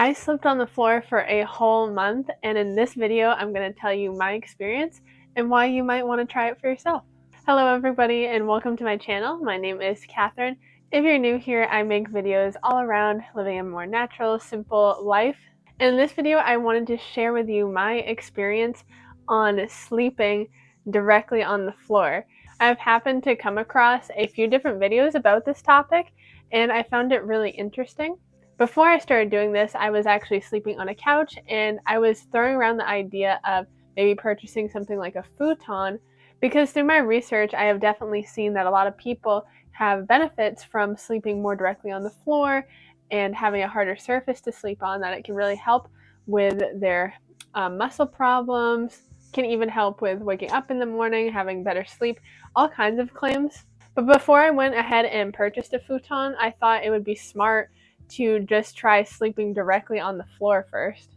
I slept on the floor for a whole month, and in this video, I'm going to tell you my experience and why you might want to try it for yourself. Hello everybody and welcome to my channel. My name is Catherine. If you're new here, I make videos all around living a more natural, simple life. And in this video, I wanted to share with you my experience on sleeping directly on the floor. I've happened to come across a few different videos about this topic, and I found it really interesting. Before I started doing this, I was actually sleeping on a couch, and I was throwing around the idea of maybe purchasing something like a futon, because through my research, I have definitely seen that a lot of people have benefits from sleeping more directly on the floor and having a harder surface to sleep on, that it can really help with their muscle problems, can even help with waking up in the morning, having better sleep, all kinds of claims. But before I went ahead and purchased a futon, I thought it would be smart to just try sleeping directly on the floor first.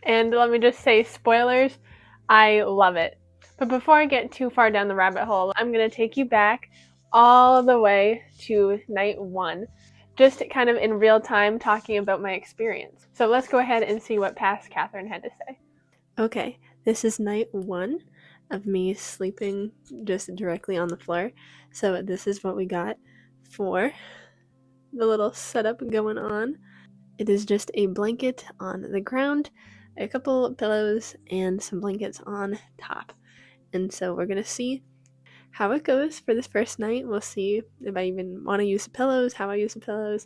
And let me just say, spoilers, I love it. But before I get too far down the rabbit hole, I'm going to take you back all the way to night 1, just kind of in real time talking about my experience. So let's go ahead and see what past Catherine had to say. Okay, this is night 1 of me sleeping just directly on the floor. So this is what we got for the little setup going on. It is just a blanket on the ground, a couple pillows, and some blankets on top. And so we're going to see how it goes for this first night. We'll see if I even want to use the pillows, how I use the pillows,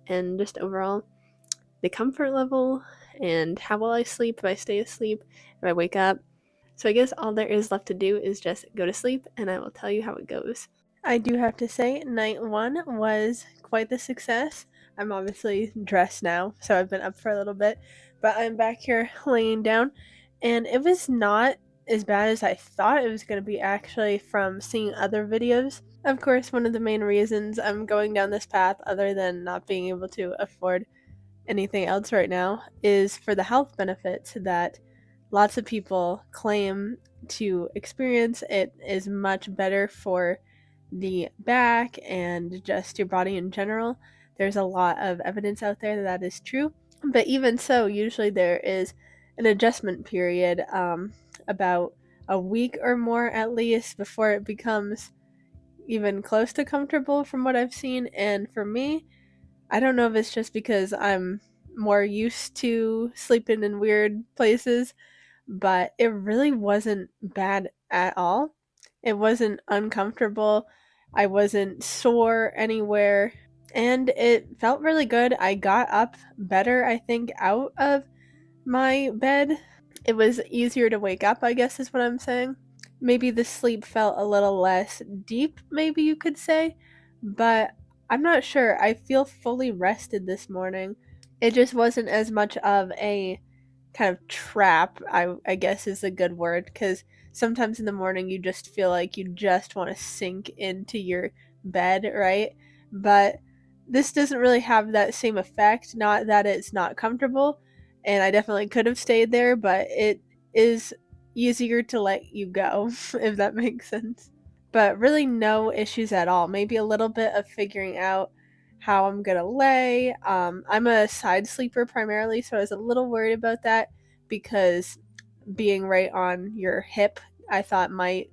and just overall the comfort level and how will I sleep, if I stay asleep, if I wake up. So I guess all there is left to do is just go to sleep, and I will tell you how it goes. I do have to say, night 1 was quite the success. I'm obviously dressed now, so I've been up for a little bit, but I'm back here laying down, and it was not as bad as I thought it was going to be, actually, from seeing other videos. Of course, one of the main reasons I'm going down this path, other than not being able to afford anything else right now, is for the health benefits that lots of people claim to experience. It is much better for the back and just your body in general. There's a lot of evidence out there that that is true. But even so, usually there is an adjustment period, about a week or more at least, before it becomes even close to comfortable from what I've seen. And for me, I don't know if it's just because I'm more used to sleeping in weird places, but it really wasn't bad at all. It wasn't uncomfortable. I wasn't sore anywhere, and it felt really good. I got up better, I think, out of my bed. It was easier to wake up, I guess is what I'm saying. Maybe the sleep felt a little less deep, maybe you could say, but I'm not sure. I feel fully rested this morning. It just wasn't as much of a kind of trap, I guess is a good word, because sometimes in the morning you just feel like you just want to sink into your bed, right? But this doesn't really have that same effect. Not that it's not comfortable, and I definitely could have stayed there, but it is easier to let you go, if that makes sense. But really no issues at all. Maybe a little bit of figuring out how I'm gonna lay. I'm a side sleeper primarily, so I was a little worried about that, because being right on your hip, I thought might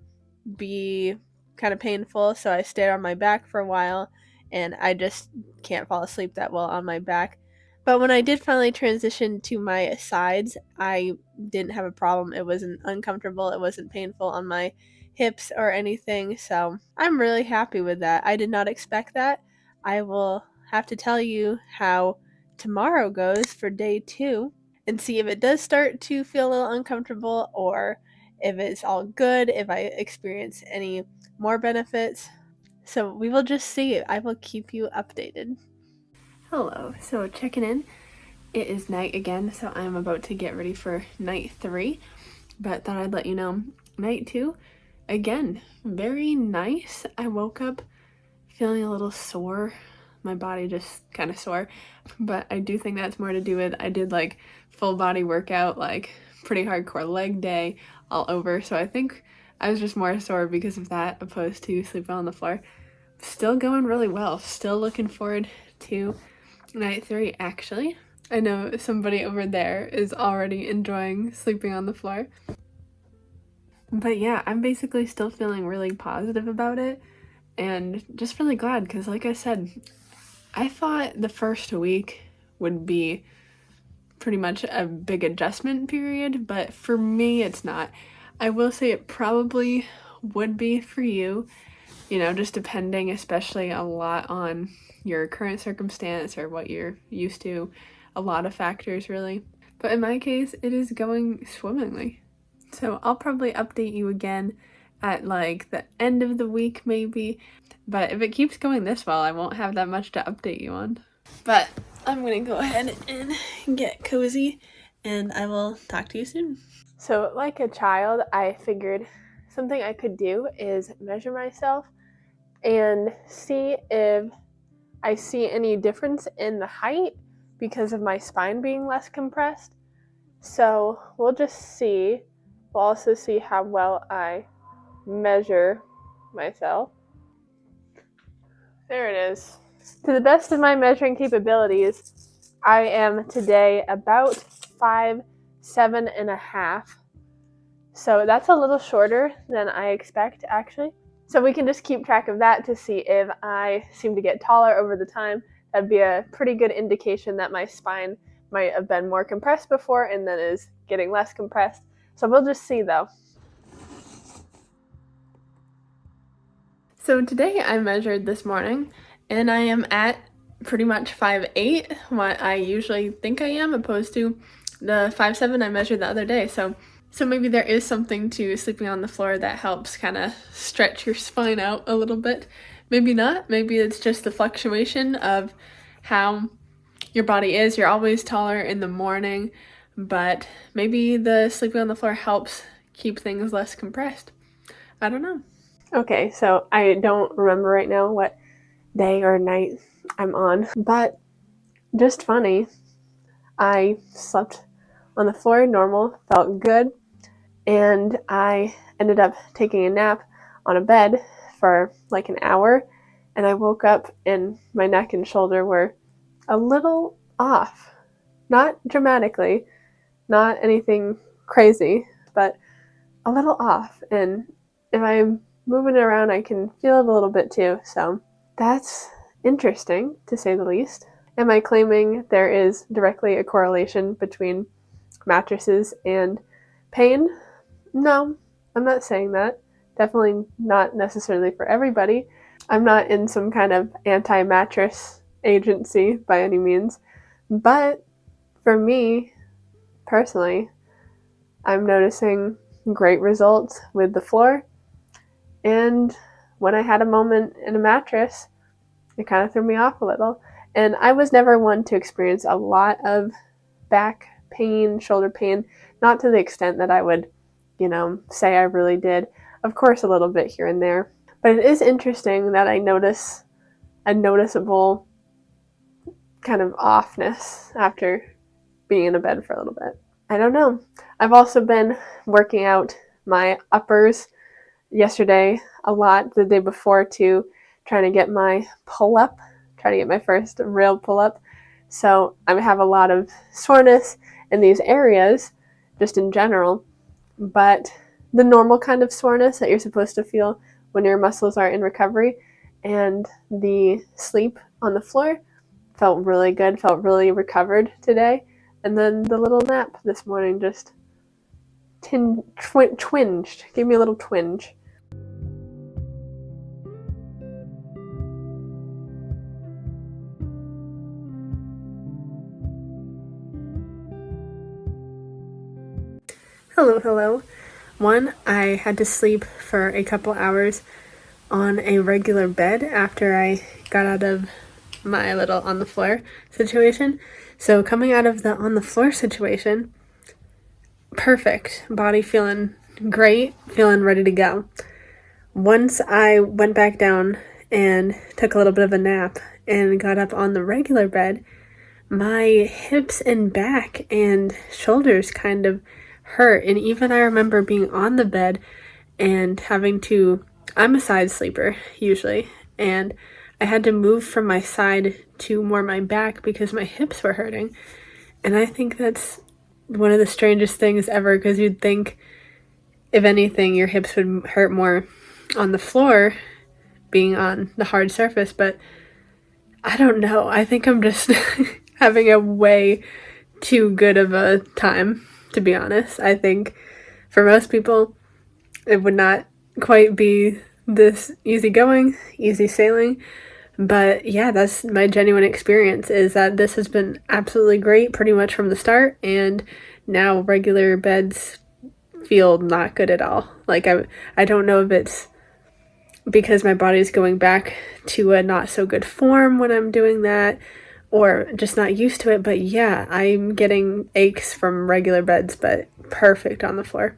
be kind of painful. So I stayed on my back for a while, and I just can't fall asleep that well on my back. But when I did finally transition to my sides, I didn't have a problem. It wasn't uncomfortable, it wasn't painful on my hips or anything. So I'm really happy with that. I did not expect that. I will have to tell you how tomorrow goes for day 2 and see if it does start to feel a little uncomfortable, or if it's all good, if I experience any more benefits. So we will just see. I will keep you updated. Hello, so checking in. It is night again, so I'm about to get ready for night 3, but thought I'd let you know. Night 2, again, very nice. I woke up feeling a little sore. My body just kind of sore, but I do think that's more to do with I did like full body workout, like pretty hardcore leg day all over, so I think I was just more sore because of that opposed to sleeping on the floor. Still going really well. Still looking forward to night 3, actually. I know somebody over there is already enjoying sleeping on the floor. But yeah, I'm basically still feeling really positive about it and just really glad because, like I said, I thought the first week would be pretty much a big adjustment period, but for me, it's not. I will say it probably would be for you, just depending especially a lot on your current circumstance or what you're used to, a lot of factors really. But in my case, it is going swimmingly. So I'll probably update you again at like the end of the week maybe. But if it keeps going this well, I won't have that much to update you on. But I'm gonna go ahead and get cozy and I will talk to you soon. So like a child, I figured something I could do is measure myself and see if I see any difference in the height because of my spine being less compressed. So we'll just see. We'll also see how well I measure myself. There it is. To the best of my measuring capabilities, I am today about 5'7.5". So that's a little shorter than I expect, actually. So we can just keep track of that to see if I seem to get taller over the time. That'd be a pretty good indication that my spine might have been more compressed before and then is getting less compressed. So we'll just see though. So today I measured this morning and I am at pretty much 5'8", what I usually think I am, opposed to the 5'7" I measured the other day. So maybe there is something to sleeping on the floor that helps kind of stretch your spine out a little bit. Maybe not. Maybe it's just the fluctuation of how your body is. You're always taller in the morning, but maybe the sleeping on the floor helps keep things less compressed. I don't know. Okay, so I don't remember right now what day or night I'm on, but just funny. I slept on the floor normal, felt good, and I ended up taking a nap on a bed for like an hour, and I woke up and my neck and shoulder were a little off. Not dramatically, not anything crazy, but a little off. And if I'm moving it around, I can feel it a little bit too. So that's interesting, to say the least. Am I claiming there is directly a correlation between mattresses and pain? No, I'm not saying that. Definitely not necessarily for everybody. I'm not in some kind of anti-mattress agency by any means. But for me, personally, I'm noticing great results with the floor. And when I had a moment in a mattress, it kind of threw me off a little. And I was never one to experience a lot of back pain, shoulder pain, not to the extent that I would, say I really did. Of course, a little bit here and there. But it is interesting that I notice a noticeable kind of offness after being in a bed for a little bit. I don't know. I've also been working out my uppers yesterday a lot, the day before too, trying to get my pull-up, trying to get my first real pull-up. So I have a lot of soreness in these areas, just in general, but the normal kind of soreness that you're supposed to feel when your muscles are in recovery, and the sleep on the floor felt really good, felt really recovered today. And then the little nap this morning just twinged, gave me a little twinge. Hello. One, I had to sleep for a couple hours on a regular bed after I got out of my little on the floor situation. So coming out of the on the floor situation, perfect. Body feeling great, feeling ready to go. Once I went back down and took a little bit of a nap and got up on the regular bed, my hips and back and shoulders kind of hurt. And even I remember being on the bed and having to, I'm a side sleeper usually, and I had to move from my side to more my back because my hips were hurting. And I think that's one of the strangest things ever, because you'd think, if anything, your hips would hurt more on the floor being on the hard surface, but I don't know. I think I'm just having a way too good of a time, to be honest. I think for most people, it would not quite be this easygoing, easy sailing. But yeah, that's my genuine experience, is that this has been absolutely great pretty much from the start, and now regular beds feel not good at all. Like I don't know if it's because my body's going back to a not so good form when I'm doing that, or just not used to it, but yeah, I'm getting aches from regular beds, but perfect on the floor.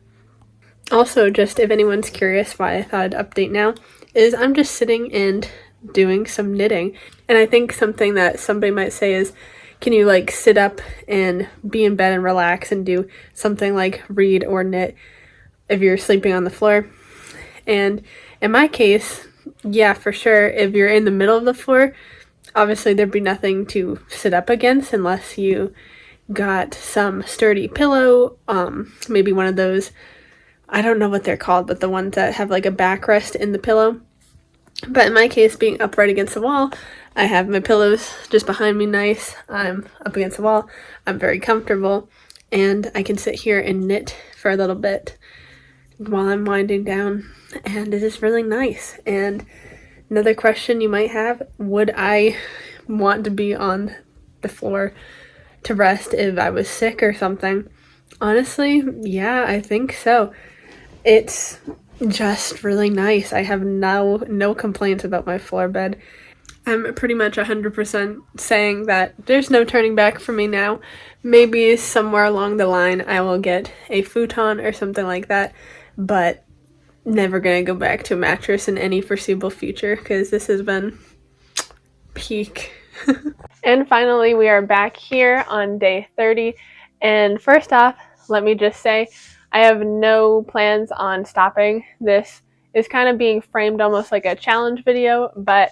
Also, just if anyone's curious why I thought I'd update now, is I'm just sitting and doing some knitting. And I think something that somebody might say is, can you like sit up and be in bed and relax and do something like read or knit if you're sleeping on the floor? And in my case, yeah, for sure, if you're in the middle of the floor, obviously there'd be nothing to sit up against unless you got some sturdy pillow, maybe one of those, I don't know what they're called, but the ones that have like a backrest in the pillow. But in my case, being upright against the wall, I have my pillows just behind me nice. I'm up against the wall. I'm very comfortable, and I can sit here and knit for a little bit while I'm winding down, and it is really nice. And another question you might have, would I want to be on the floor to rest if I was sick or something? Honestly, yeah, I think so. It's just really nice. I have no complaints about my floor bed. I'm pretty much 100% saying that there's no turning back for me now. Maybe somewhere along the line I will get a futon or something like that, but never gonna go back to a mattress in any foreseeable future, because this has been peak. And finally, we are back here on day 30. And first off, let me just say, I have no plans on stopping. This is kind of being framed almost like a challenge video, but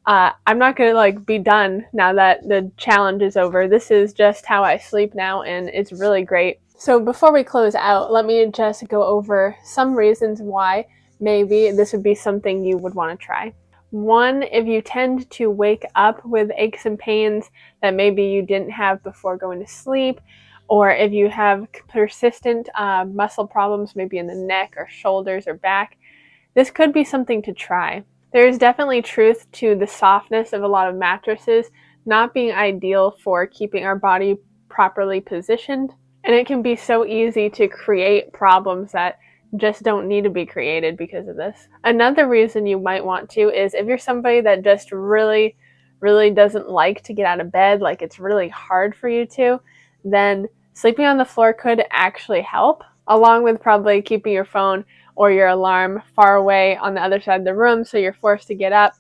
I'm not going to like be done now that the challenge is over. This is just how I sleep now, and it's really great. So before we close out, let me just go over some reasons why maybe this would be something you would want to try. One, if you tend to wake up with aches and pains that maybe you didn't have before going to sleep, or if you have persistent muscle problems, maybe in the neck or shoulders or back, this could be something to try. There's definitely truth to the softness of a lot of mattresses not being ideal for keeping our body properly positioned, and it can be so easy to create problems that just don't need to be created because of this. Another reason you might want to is if you're somebody that just really doesn't like to get out of bed, like it's really hard for you to, then sleeping on the floor could actually help, along with probably keeping your phone or your alarm far away on the other side of the room so you're forced to get up.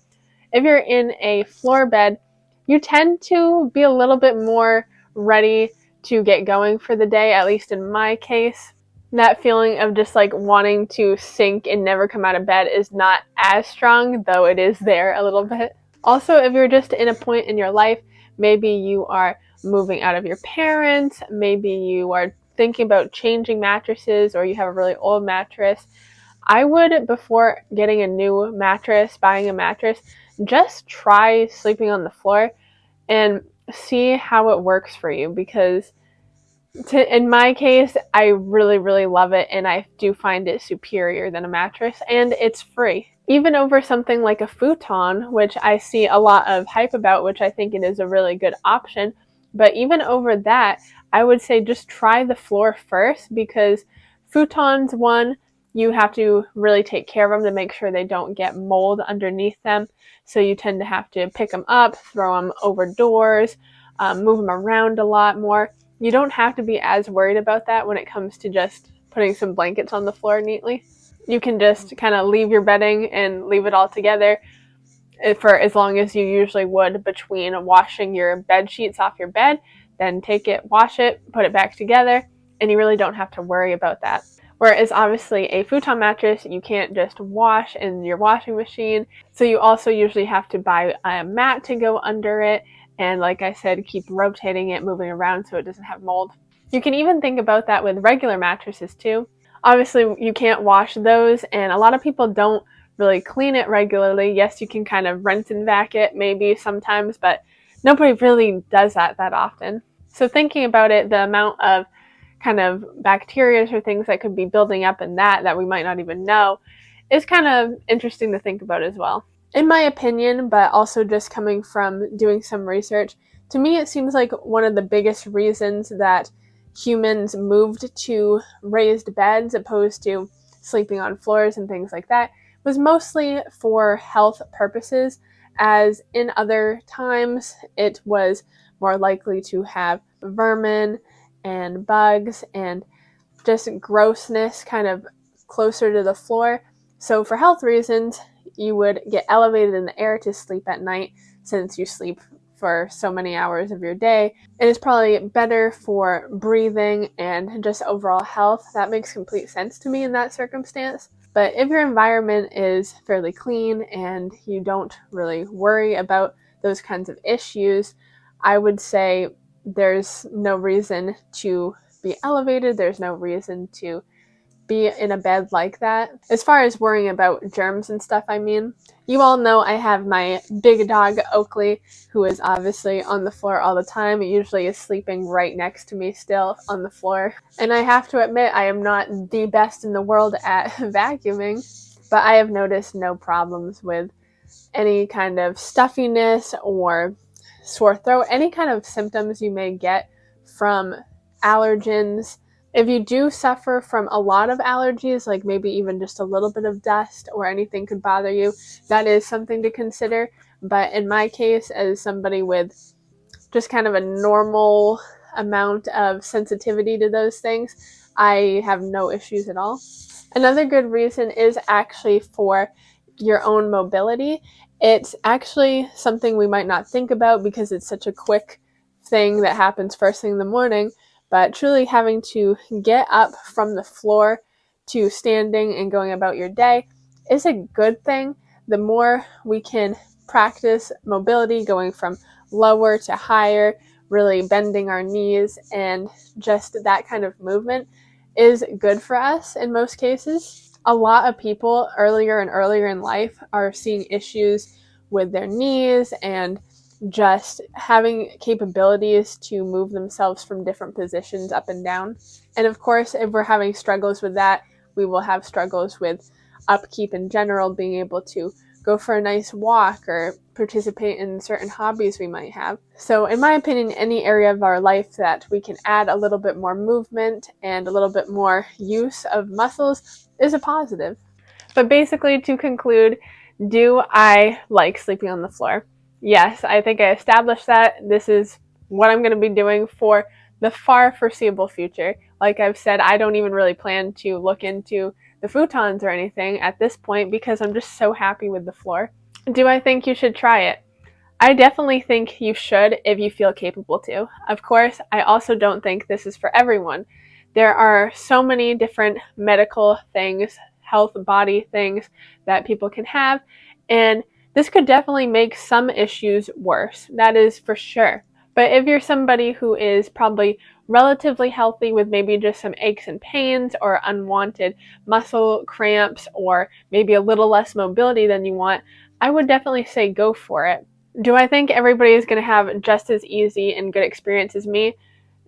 If you're in a floor bed, you tend to be a little bit more ready to get going for the day, at least in my case. That feeling of just like wanting to sink and never come out of bed is not as strong, though it is there a little bit. Also, if you're just in a point in your life, maybe you are moving out of your parents, maybe you are thinking about changing mattresses, or you have a really old mattress, I would, before getting a new mattress, buying a mattress, just try sleeping on the floor and see how it works for you, because in my case, I really love it, and I do find it superior than a mattress, and it's free. Even over something like a futon, which I see a lot of hype about, which I think it is a really good option, but even over that, I would say just try the floor first, because futons, one, you have to really take care of them to make sure they don't get mold underneath them, so you tend to have to pick them up, throw them over doors, move them around a lot more. You don't have to be as worried about that when it comes to just putting some blankets on the floor neatly. You can just kind of leave your bedding and leave it all together for as long as you usually would between washing your bed sheets off your bed, then take it, wash it, put it back together, and you really don't have to worry about that. Whereas obviously a futon mattress, you can't just wash in your washing machine, so you also usually have to buy a mat to go under it, and like I said, keep rotating it, moving around so it doesn't have mold. You can even think about that with regular mattresses too. Obviously, you can't wash those, and a lot of people don't really clean it regularly. Yes, you can kind of rinse and vac it maybe sometimes, but nobody really does that often. So thinking about it, the amount of kind of bacteria or things that could be building up in that we might not even know is kind of interesting to think about as well. In my opinion, but also just coming from doing some research, to me it seems like one of the biggest reasons that humans moved to raised beds opposed to sleeping on floors and things like that was mostly for health purposes, as in other times it was more likely to have vermin and bugs and just grossness kind of closer to the floor. So for health reasons, you would get elevated in the air to sleep at night, since you sleep for so many hours of your day. It is probably better for breathing and just overall health. That makes complete sense to me in that circumstance. But if your environment is fairly clean and you don't really worry about those kinds of issues, I would say there's no reason to be elevated. There's no reason to be in a bed like that. As far as worrying about germs and stuff, I mean, you all know I have my big dog, Oakley, who is obviously on the floor all the time. He usually is sleeping right next to me still on the floor. And I have to admit, I am not the best in the world at vacuuming, but I have noticed no problems with any kind of stuffiness or sore throat, any kind of symptoms you may get from allergens. If you do suffer from a lot of allergies, like maybe even just a little bit of dust or anything could bother you, that is something to consider. But in my case, as somebody with just kind of a normal amount of sensitivity to those things, I have no issues at all. Another good reason is actually for your own mobility. It's actually something we might not think about because it's such a quick thing that happens first thing in the morning, but truly having to get up from the floor to standing and going about your day is a good thing. The more we can practice mobility, going from lower to higher, really bending our knees, and just that kind of movement is good for us in most cases. A lot of people earlier and earlier in life are seeing issues with their knees and just having capabilities to move themselves from different positions up and down. And of course, if we're having struggles with that, we will have struggles with upkeep in general, being able to go for a nice walk or participate in certain hobbies we might have. So in my opinion, any area of our life that we can add a little bit more movement and a little bit more use of muscles is a positive. But basically, to conclude, do I like sleeping on the floor? Yes, I think I established that. This is what I'm going to be doing for the far foreseeable future. Like I've said, I don't even really plan to look into the futons or anything at this point because I'm just so happy with the floor. Do I think you should try it? I definitely think you should if you feel capable to. Of course, I also don't think this is for everyone. There are so many different medical things, health body things that people can have, and this could definitely make some issues worse. That is for sure. But if you're somebody who is probably relatively healthy with maybe just some aches and pains or unwanted muscle cramps or maybe a little less mobility than you want, I would definitely say go for it. Do I think everybody is going to have just as easy and good experience as me?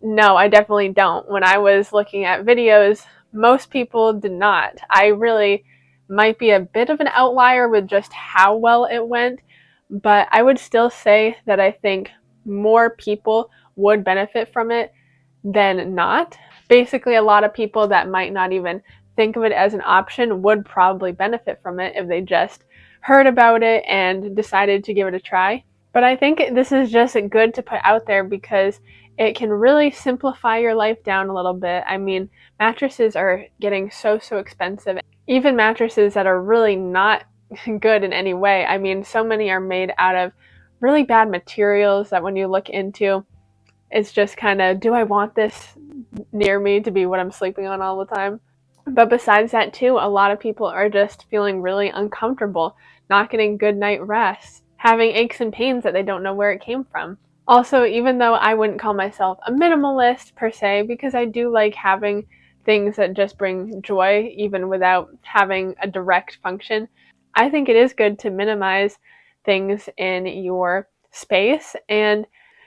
No, I definitely don't. When I was looking at videos, most people did not. I really might be a bit of an outlier with just how well it went, but I would still say that I think more people would benefit from it than not. Basically, a lot of people that might not even think of it as an option would probably benefit from it if they just heard about it and decided to give it a try. But I think this is just good to put out there because it can really simplify your life down a little bit. I mean, mattresses are getting so expensive. Even mattresses that are really not good in any way. I mean, so many are made out of really bad materials that when you look into, it's just kind of, do I want this near me to be what I'm sleeping on all the time? But besides that too, a lot of people are just feeling really uncomfortable, not getting good night rest, having aches and pains that they don't know where it came from. Also, even though I wouldn't call myself a minimalist per se, because I do like having things that just bring joy even without having a direct function, I think it is good to minimize things in your space, and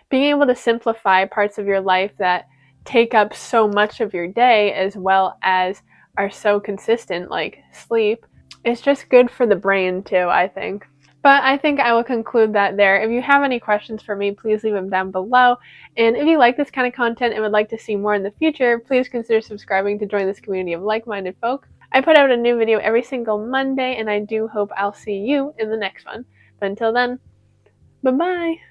being able to simplify parts of your life that take up so much of your day as well as are so consistent, like sleep, it's just good for the brain too, I think. But I think I will conclude that there. If you have any questions for me, please leave them down below. And if you like this kind of content and would like to see more in the future, please consider subscribing to join this community of like-minded folk. I put out a new video every single Monday, and I do hope I'll see you in the next one. But until then, bye-bye!